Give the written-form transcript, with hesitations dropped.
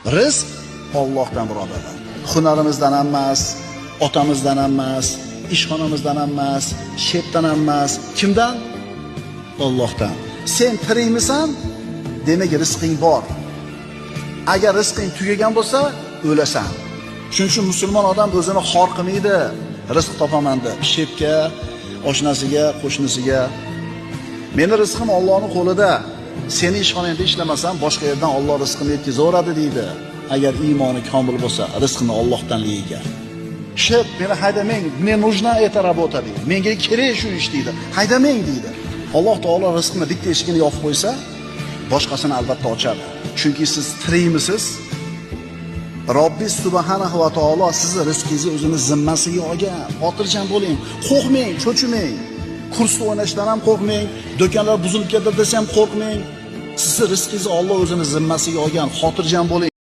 Rizq Allohdan birodarlar. Hunarimizdan emas, otamizdan emas, ishxonamizdan emas, shepdan emas. Kimdan? Allohdan. Sen tirikmisan? Demak rizqing bor. Agar rizqing tugagan bo'lsa, o'lasan. Shuning uchun musulmon odam o'zini xor qilmaydi. Rizq topaman deb shepga, oshnasiga, qo'shnisiga. Meni rizqim Allohning qo'lida. Seni ishxonangda ishlamasam, boshqa yerdan Alloh rizqini yetkazaveradi deydi. Agar iymoni komil bo'lsa, rizqini Allohdan liyiga. Shep, meni haydamang, мне нужна эта работа deydi. Menga kerak shu ish deydi. Haydamang deydi. Alloh taolo rizqini bitta eshigini yopib qo'ysa, boshqasini albatta ochadi. Chunki siz tirikmisiz? Robbis subhanahu va taolo sizni rizqingizni o'zini zimmasiga olgan. Xotirjam bo'ling, qo'rqmang, cho'chimang. Kursda o'ynashdan ham qo'rqmang, do'konlar buzilib ketdi desam qo'rqmang. Sizni rizqingizni Alloh o'zini zimmasiga olgan. Xotirjam bo'ling.